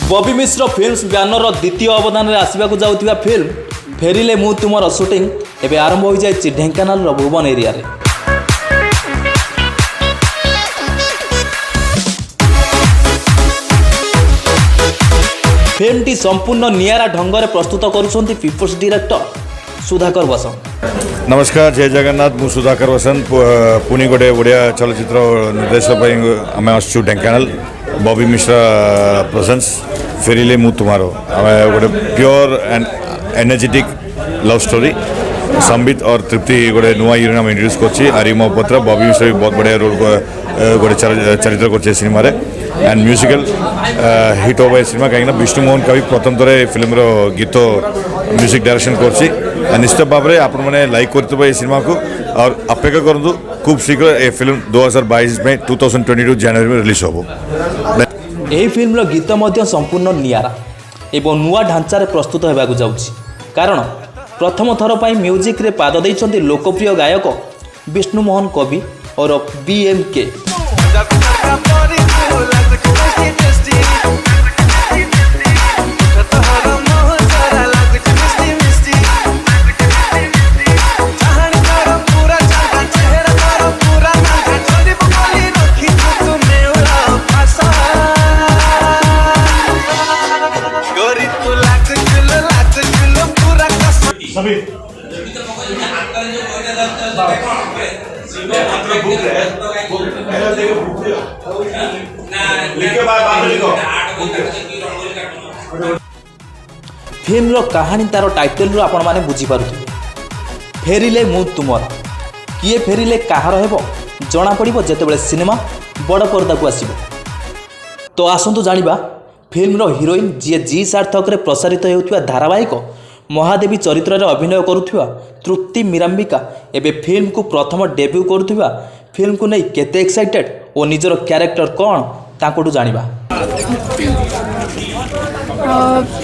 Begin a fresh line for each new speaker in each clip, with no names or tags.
बॉबी मिश्र films banner द्वितीय अवदान में आसवाक जाऊा फिल्म फेरिले मु तुमर शूटिंग एवं आरंभ हो जाए ढेंकानाल भुवन एरिया रे। फिल्मटी संपूर्ण नियारा ढंग से प्रस्तुत करुछंती पीपल्स डायरेक्टर सुधाकर बसंत।
नमस्कार, जय जगन्नाथ। मु सुधाकर बसंत पुणी गोटे ओडिया चलचित्र निर्देशक आम आसु ढेंकानाल बॉबी मिश्रा प्रेजेंस फेरिले मु तुमारो। आम गोटे pure and energetic love story. Sambit और तृप्ति गोटे नुआ हीरोइन आम इंट्रोड्यूस कर हरिमो पत्र। बॉबी मिश्रा भी बहुत बढ़िया रोल गोटे चरित्र कर सिनेमा एंड म्यूजिकल हिट हो सिनेमा कहीं विष्णु मोहन कवि प्रथम थर फिल्म गीत म्यूजिक डायरेक्शन कर निश्चित भाव में आपण मैंने लाइक कर सिनेमा को और अपेक्षा करूँ खूब शीघ्र ये फिल्म 2022 में 2022 जनवरी में रिलीज हो।
यही फिल्म गीत संपूर्ण नियारा एवं नुआ ढांचार प्रस्तुत होगा जाउछि कारण प्रथम थर पर म्यूजिक रे पाद देइछन्ति लोकप्रिय गायक विष्णु मोहन कवि और B.M.K। फिल्म कहानी तार टाइटल रू आपण माने बुझी पारुथिबे फेरिले मु तुमरा। किए फेरिले कहार हेबो जना पड़िबो जेतेबेले सिनेमा बड़ पर्दा को आसीबो। तो आसंतु जानिबा फिल्म रो हीरोइन जी जी सार्थक रे प्रसारित हेउथिबा धारावाहिक महादेवी चरित्र रे अभिनय करुथिबा ट्रुप्ति मिराम्बिका एबे फिल्म को प्रथम डेब्यू करुथिबा फिल्म को नहीं केते एक्साइटेड और निजर कैरेक्टर कौन ताकोटू जानिबा।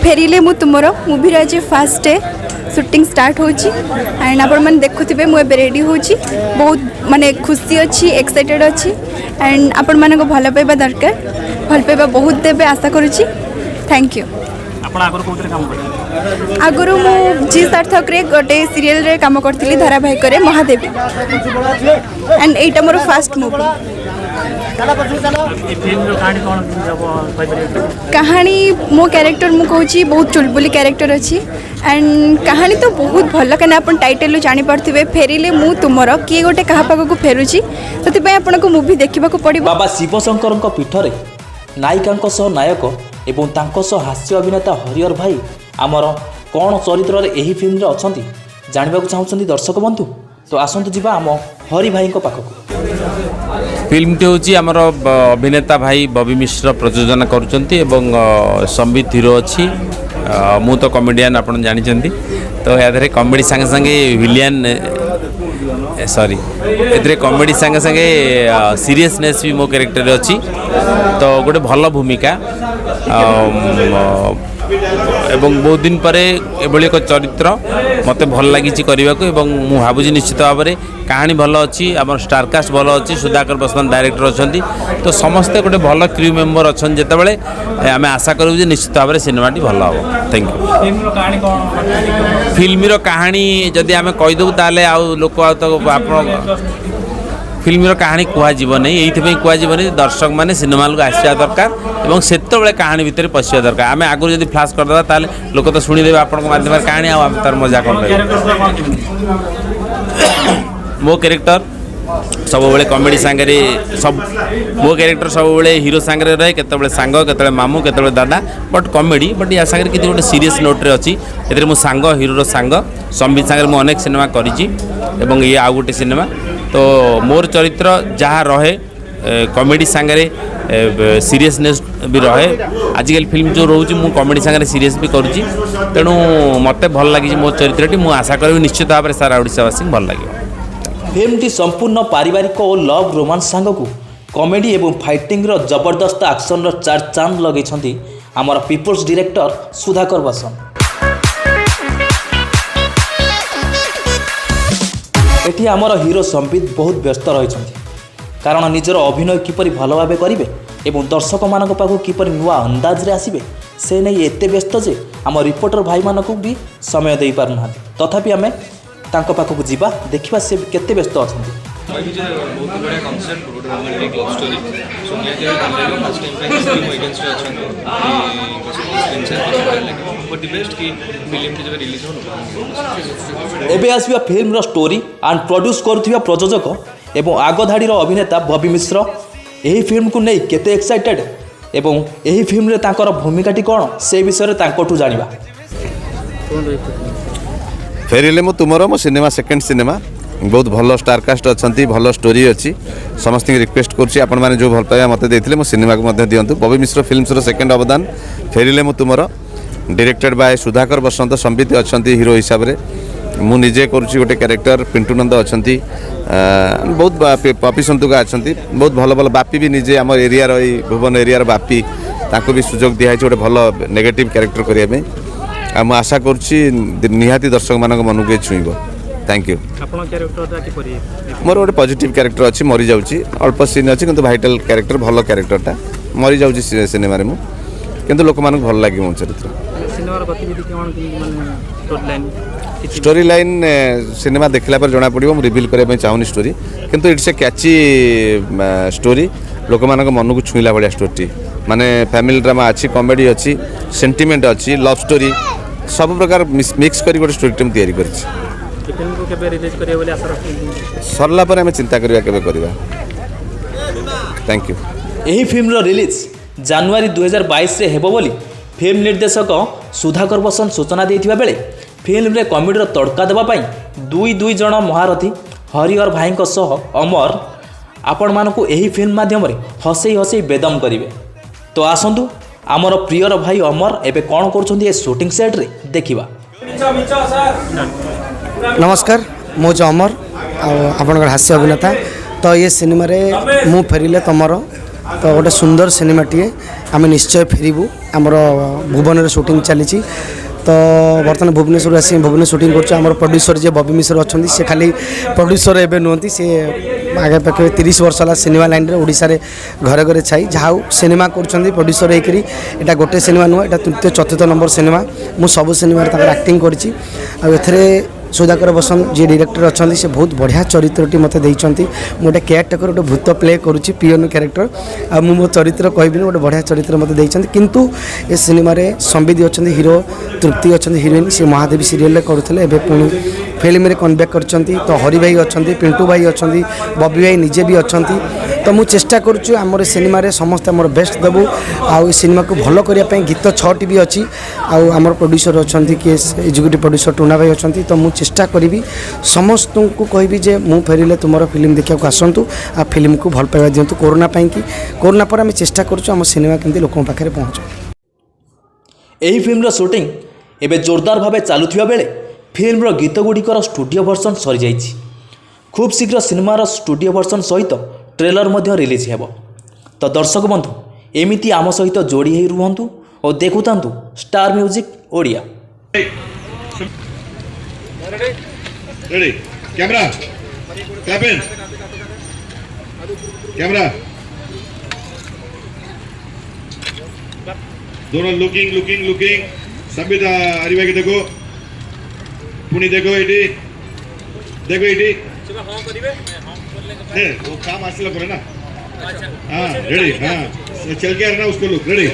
फेरिले मु तुमर मूवी आज फास्ट डे शूटिंग स्टार्ट होची एंड आपण मन देखुथिबे मु एबे रेडी होची बहुत माने खुशी अच्छी एक्साइटेड अच्छी एंड आपण मन को भल पाइबा दरकार भल पाइबा बहुत देबे आशा करूची। Thank you.
आपण आगर कोथरे काम करथि?
आगरु मु जी सार्थक रे गोटे सीरियल रे काम करथिली धारावाहिक रे Mahadevi and Etah more first movie. कहानी मो कैरेक्टर मु कहूँ बहुत चुलबुली कैरेक्टर अच्छी एंड कहानी तो बहुत भल कहीं आप टाइटल जानी पार्थिबे फेरिले मु तुमर किए गोटे क्या पाक को फेरुची से आपन को मूवी देखा पड़ो।
बाबा शिवशंकर पीठरे नायिका नायक एवं तांको सह हास्य अभिनेता हरिहर भाई आमर कौन चरित्र यही फिल्म अच्छा जानवा चाहते दर्शक बंधु तो आसतु जीवा आम हरि भाई पाखक।
फिल्मटी हूँ आमर अभिनेता भाई बॉबी मिश्र प्रयोजन करुँच संबीत हीरो अच्छी मु तो कॉमेडियन आप जानते तो या कॉमेडी संगे संगे विलियन सॉरी ए कॉमेडी संगे संगे सीरियसनेस भी मो कैरेक्टर अच्छी तो गोटे भल भूमिका एवं बहुत दिन पर एभली एक चरित्र मते भल लगी करने को मु भावुँ निश्चित भाव में कहानी भल अच्छी आम स्टारकास्ट भल अच्छी सुधाकर बसंत डायरेक्टर अच्छा तो समस्ते गोटे भल क्रू मेम्बर अच्छा जितेबाला आम आशा करूँ निश्चित भाव में सिनेमाटी भल हम। Thank you. फिल्म कहानी जदि आम कहीदेव ताले आउ लोक फिल्म कहानी कहना ये कहना दर्शक मैंने सिनेमा को आसा दरकार और से कहानी भितर पशिया दरकार आम आगुरी जब फ्लाश करदे ताले लोक तो शुणीदे आपण माध्यम कहानी आम तार मजा कर मो कैरेक्टर सब बेले कॉमेडी सांगे सब मो कैरेक्टर सब बेले हीरो सांगे रहे केतबेले सांग केतबेले मामू केतबेले दादा बट कॉमेडी बट या सांगे किसी गोटे सीरियस नोट रे अच्छी ए मो सांग हीरो सांग संबीत सांगे मु अनेक सिनेमा करिछि एवं ये आउ गोटे सिनेमा तो मोर चरित्र जहाँ रहे कॉमेडी सांगे सीरियसनेस भी रहे आजिकल फिल्म जो रोचे मु कॉमेडी सांगे सीरियस भी करुँची तेणु मते भल लगी मो चरित्रटी मु आशा करी निश्चित भाव में सारा ओडिशावासी भल लगे।
फिल्मटी संपूर्ण पारिवारिक और लव रोमांस सांग को कॉमेडी एवं फाइटिंग रो जबरदस्त एक्शन रो चार चांद लगे आमर पीपल्स डायरेक्टर सुधाकर बसंत। एठी आमर हीरो संबीत बहुत व्यस्त रही କାରଣ ନିଜର ଅଭିନୟ କିପରି ଭଲ ଭାବେ କରିବେ ଏବଂ ଦର୍ଶକମାନଙ୍କ ପାଖକୁ କିପରି ନୂଆ ଅନ୍ଦାଜରେ ଆସିବେ ସେ ନେଇ ଏତେ ବ୍ୟସ୍ତ ଯେ ଆମ ରିପୋର୍ଟର ଭାଇମାନଙ୍କୁ ବି ସମୟ ଦେଇପାରୁନାହାନ୍ତି। ତଥାପି ଆମେ ତାଙ୍କ ପାଖକୁ ଯିବା, ଦେଖିବା ସେ କେତେ ବ୍ୟସ୍ତ ଅଛନ୍ତି।
बहुत बड़ा कॉन्सेप्ट बहुत रोमांटिक लव स्टोरी सो निहाती भाई फर्स्ट टाइम पे स्क्रीन अगेंस्ट अछंती बट द बेस्ट की फिल्म की जब रिलीज हो
एबे आसबा फिल्म स्टोरी एंड प्रोड्यूस करुथिबा प्रयोजक एवं आगधाड़ी अभिनेता बॉबी मिश्र यही फिल्म को नहीं केते एक्साइटेड एवं यही फिल्म रे तांकर भूमिकाटी कौन से विषय रे तांकोठू जानिबा।
फेरिले मु तुमरो मो सिनेमा सेकंड सिनेमा बहुत भल स्टारकास्ट अच्छा भल स्टोरी अच्छी समस्त रिक्वेस्ट करुँच आपण मैंने जो भल पाइबा मत देते मो सिनेमा को दिंतु। बॉबी मिश्र फिल्म्स सेकंड अवदान फेरिले मु तुमरो डायरेक्टेड बाय सुधाकर बसंत संबीत अच्छा हीरो हिसाब से मु निजे करुँच गोटे क्यारेक्टर पिंटू नंद अच्छा बहुत पपी सन्तुका अच्छा बहुत भल भल बापी भी निजे आम एरिया भुवन एरिया बापी ताको भी सुजोग दिखाई गोटे भल नेगेटिव क्यारेक्टर करने मुझे आशा करुँची निहाती दर्शक मान मन को छुईब। Thank you. मोर गोटे पॉजिटिव कैरेक्टर अच्छी मरी जाऊँगी अल्प सीन अच्छी किंतु भाइटाल कैरेक्टर भल कैरेक्टरटा मरी जाऊँगी सिनेमा रे मु किंतु लोक मान भल लगे मो चरित्र स्टोरी लाइन सिनेमा देखला पर जना पड़ो मुझे रिवील करने चाहूनी स्टोरी किंतु इट्स ए कैची स्टोरी लोक मान मन को छुईला भाया स्टोरी माने फैमिली ड्रामा अच्छी कॉमेडी अच्छी सेंटिमेंट अच्छी लव स्टोरी सब प्रकार मिक्स कर गोटे स्टोरी टे तैयारी कर सरला पर आमे चिंता करबा केबे करबा। Thank you.
यही फिल्म रिलीज जनवरी 2022 रे हेबो बोली फिल्म निर्देशक सुधाकर बसंत सूचना देथिबा बेले फिल्म रे कॉमेडीर तड़का देबा पई दुई जण महारथी हरिहर भाईଙ୍କ सह अमर आपण मानकु यही फिल्म माध्यम रे हसई हसई बेदम करिवे। तो आसंतु आमर प्रियर भाई अमर एबे कोन करछन्ती ए शूटिंग सेट रे देखिबा।
नमस्कार मो अमर आपणकर हास्य अभिनेता तो ये सिनेमा रे मु फेरिले तुमरो तो गोटे सुंदर सिनेमाटीए आम निश्चय फेरबू आमर भुवन शूटिंग चली तो बर्तमान भुवनेश्वर आसी भुवन शूटिंग कर प्रोड्यूसर जे बॉबी मिश्र अच्छा से खाली प्रोड्यूसर एवं नुहति सी आगे पाखे 30 वर्ष है सिनेमा लाइन रे ओडिशा रे घरे घरे छाई जहाँ सिनेमा कर प्रोड्यूसर होकर यहाँ गोटे सिनेमा नुह यहाँ तृतीय चतुर्थ नंबर सिनेमा मु सब सिनेमा एक्टिंग करी सुधाकर बसंत जी डायरेक्टर अच्छा से बहुत बढ़िया चरित्रटी मत देते गोटे केयरटेकर गोटे भूत प्ले करुँची पियन क्यारेक्टर आ मो चरित्र कहबी गोटे बढ़िया चरित्र मत देते किंतु ए सिनेमा रे संबीत अच्छा हीरो तृप्ति अच्छा हिरोइन सी महादेवी सीरियल करुले एवं पुणी फिल्म रे कमबैक करछंती तो हरि भाई अच्छा पिंटू भाई अच्छा बॉबी भाई निजे भी अच्छा तो मुझे चेष्टा करुँ आम सिनेमा रे समस्त आम बेस्ट देवु आउ सिनेमा को भल करने गीत 6टी भी अच्छी आम प्रोड्यूसर अच्छा कि एग्जीक्यूटिव प्रोड्यूसर टूना भाई अच्छा तो मुझे चेष्टा करी समस्त को कहबी जे मु फेरिले तुमरो फिल्म देखा आसतु आ फिल्म को भल पाइबा दिंतु कोरोना कि कोरोना पर आम चेष्टा करुँ सिनेमा केमती लोक पाखे पहुँच।
यही फिल्म शूटिंग एवं जोरदार भाव चलुवा बेले फिल्म गीत गुड़िकर स्टूडियो वर्सन सरी जाइछि। खूब शीघ्र सिनेमार स्टूडियो वर्सन सहित ट्रेलर मध्य रिलीज हेब। तो दर्शक बंधु एमिति आम सहित जोड़ी ही रुहंतु और देखुतांतु star music Odia.
Ready camera clap in camera दोनों looking looking looking Sambit Haribhai के देखो पुणी देखो ये वो काम आसला पर ना हाँ रेडी हाँ चल के ना उसको लुक रेडी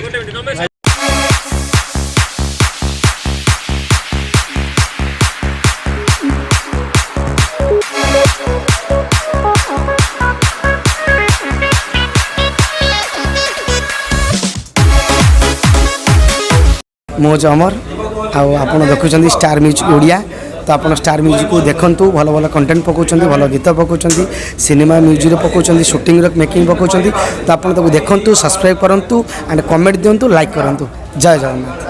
मोज अमर आपण देखुं स्टार म्यूजिक ओडिया तो आप स्टार म्यूजिक को देखूँ भल भल कंटेंट पकाउं भल गीत पकाउं सिनेमा म्यूजिक पकाउं शूटिंग मेकिंग पकाउं तो आप देखूँ सब्सक्राइब करूँ एंड कमेंट दिंतु लाइक करूँ। जय जगन्नाथ।